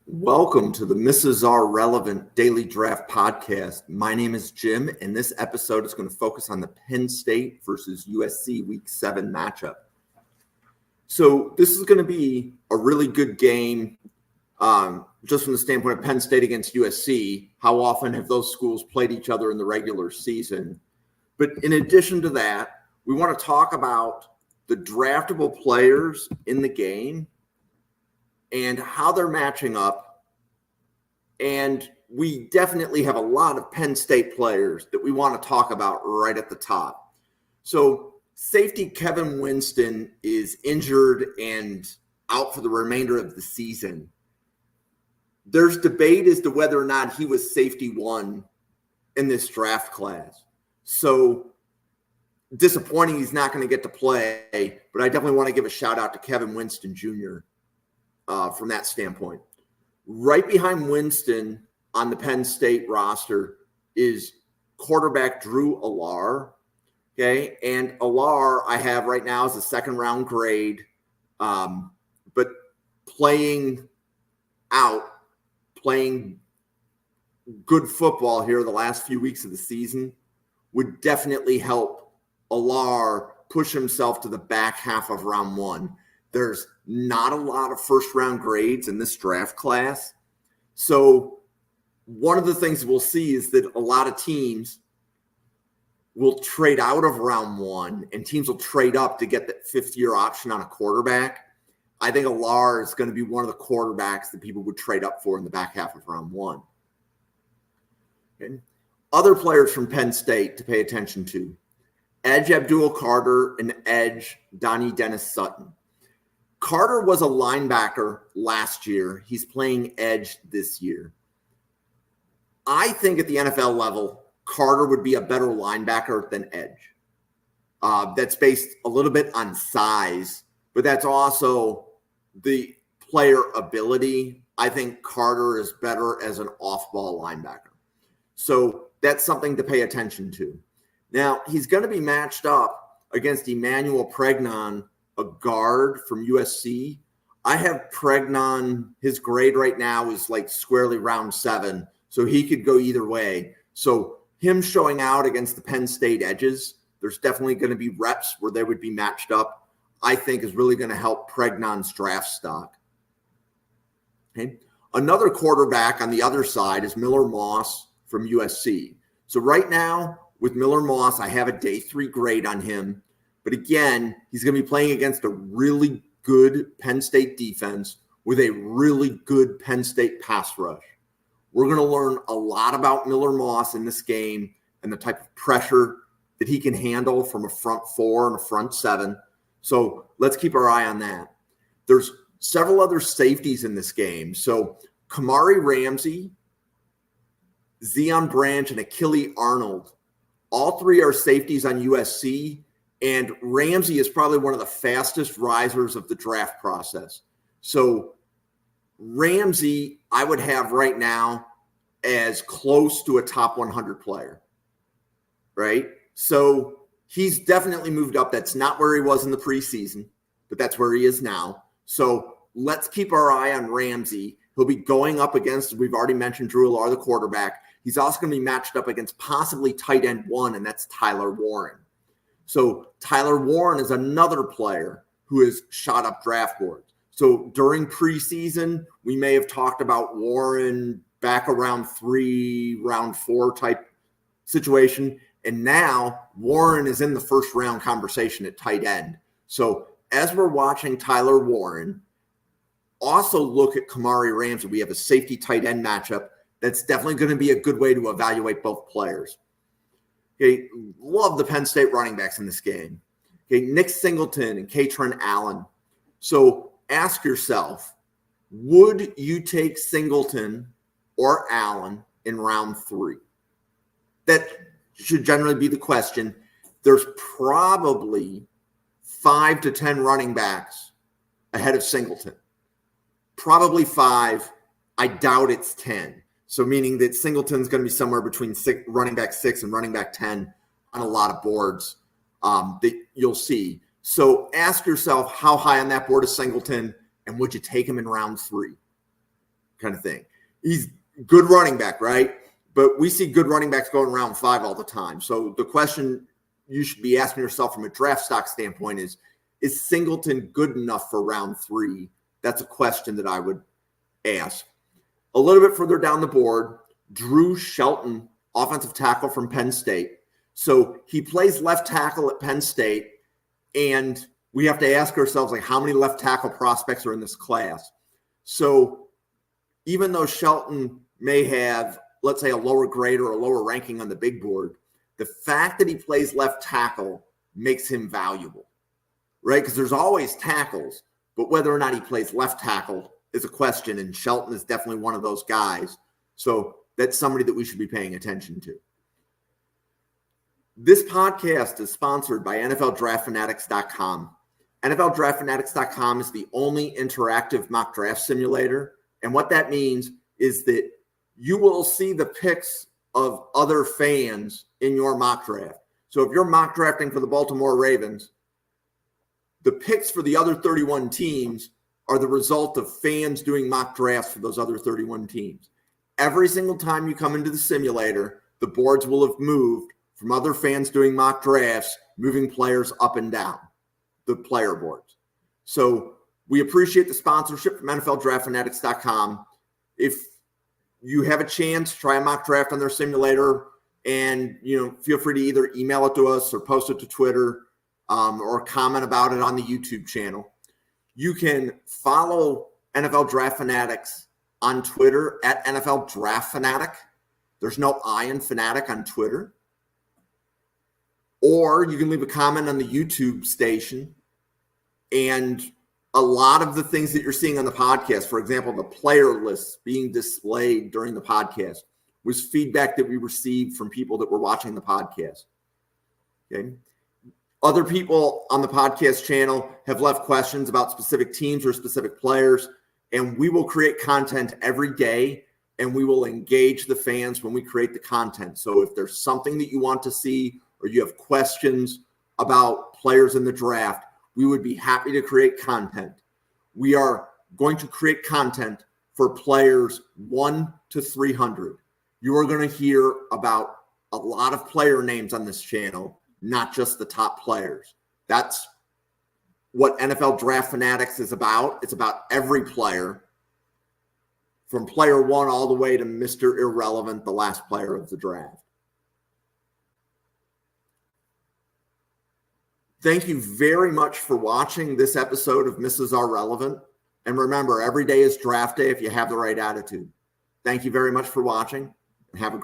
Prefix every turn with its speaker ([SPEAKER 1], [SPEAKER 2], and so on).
[SPEAKER 1] Welcome to the Mrs. R Relevant Daily Draft Podcast. My name is Jim, and this episode is going to focus on the Penn State versus USC Week 7 matchup. So this is going to be a really good game, just from the standpoint of Penn State against USC. How often have those schools played each other in the regular season? But in addition to that, we want to talk about the draftable players in the game and how they're matching up. And we definitely have a lot of Penn State players that we want to talk about right at the top. So safety Kevin Winston is injured and out for the remainder of the season. There's debate as to whether or not he was safety one in this draft class. So disappointing he's not going to get to play, but I definitely want to give a shout out to Kevin Winston Jr. From that standpoint. Right behind Winston on the Penn State roster is quarterback Drew Allar. Okay, and Allar I have right now as a second round grade, but playing good football here the last few weeks of the season would definitely help Allar push himself to the back half of round one. There's not a lot of first-round grades in this draft class. So one of the things we'll see is that a lot of teams will trade out of round one, and teams will trade up to get that fifth-year option on a quarterback. I think Allar is going to be one of the quarterbacks that people would trade up for in the back half of round one. Okay. Other players from Penn State to pay attention to: edge Abdul Carter and edge Donnie Dennis Sutton. Carter was a linebacker last year. He's playing edge this year. I think at the NFL level, Carter would be a better linebacker than edge. That's based a little bit on size, but that's also the player ability. I think Carter is better as an off-ball linebacker. So that's something to pay attention to. Now, he's going to be matched up against Emmanuel Pregnon, a guard from USC. I have Pregnon, his grade right now is like squarely round 7, so he could go either way. So him showing out against the Penn State edges, there's definitely going to be reps where they would be matched up, I think is really going to help Pregnon's draft stock. Okay. Another quarterback on the other side is Miller Moss from USC. So right now with Miller Moss, I have a day 3 grade on him. But again, he's going to be playing against a really good Penn State defense with a really good Penn State pass rush. We're going to learn a lot about Miller Moss in this game and the type of pressure that he can handle from a front 4 and a front 7. So let's keep our eye on that. There's several other safeties in this game. So Kamari Ramsey, Zion Branch, and Achille Arnold, all 3 are safeties on USC. And Ramsey is probably one of the fastest risers of the draft process. So Ramsey, I would have right now as close to a top 100 player, right? So he's definitely moved up. That's not where he was in the preseason, but that's where he is now. So let's keep our eye on Ramsey. He'll be going up against, we've already mentioned Drew Allar, the quarterback. He's also going to be matched up against possibly tight end 1, and that's Tyler Warren. So Tyler Warren is another player who has shot up draft boards. So during preseason, we may have talked about Warren back around 3, round 4 type situation. And now Warren is in the first round conversation at tight end. So as we're watching Tyler Warren, also look at Kamari Ramsey. We have a safety tight end matchup. That's definitely going to be a good way to evaluate both players. Okay, love the Penn State running backs in this game. Okay, Nick Singleton and Katron Allen. So ask yourself, would you take Singleton or Allen in round 3? That should generally be the question. There's probably 5 to 10 running backs ahead of Singleton. Probably 5. I doubt it's 10. So meaning that Singleton's going to be somewhere between running back 6 and running back 10 on a lot of boards that you'll see. So ask yourself, how high on that board is Singleton, and would you take him in round 3? kind of thing. He's good running back, right? But we see good running backs going round 5 all the time. So the question you should be asking yourself from a draft stock standpoint is Singleton good enough for round 3? That's a question that I would ask. A little bit further down the board, Drew Shelton, offensive tackle from Penn State. So he plays left tackle at Penn State, and we have to ask ourselves, like, how many left tackle prospects are in this class? So even though Shelton may have, let's say, a lower grade or a lower ranking on the big board, the fact that he plays left tackle makes him valuable, right? Because there's always tackles, but whether or not he plays left tackle is a question, and Shelton is definitely one of those guys. So that's somebody that we should be paying attention to. This podcast is sponsored by NFLDraftFanatics.com. NFLDraftFanatics.com is the only interactive mock draft simulator. And what that means is that you will see the picks of other fans in your mock draft. So if you're mock drafting for the Baltimore Ravens, the picks for the other 31 teams are the result of fans doing mock drafts for those other 31 teams. Every single time you come into the simulator, the boards will have moved from other fans doing mock drafts, moving players up and down the player boards. So we appreciate the sponsorship from NFLDraftFanatics.com. If you have a chance, try a mock draft on their simulator, and feel free to either email it to us or post it to Twitter or comment about it on the YouTube channel. You can follow NFL Draft Fanatics on Twitter at NFL Draft Fanatic. There's no I in Fanatic on Twitter. Or you can leave a comment on the YouTube station. And a lot of the things that you're seeing on the podcast, for example, the player lists being displayed during the podcast, was feedback that we received from people that were watching the podcast. Okay. Other people on the podcast channel have left questions about specific teams or specific players, and we will create content every day, and we will engage the fans when we create the content. So if there's something that you want to see or you have questions about players in the draft, we would be happy to create content. We are going to create content for players 1 to 300. You are going to hear about a lot of player names on this channel, not just the top players. That's what NFL Draft Fanatics is about. It's about every player, from player 1 all the way to Mr. Irrelevant, the last player of the draft. Thank you very much for watching this episode of Mrs. R Relevant. And remember, every day is draft day if you have the right attitude. Thank you very much for watching, and have a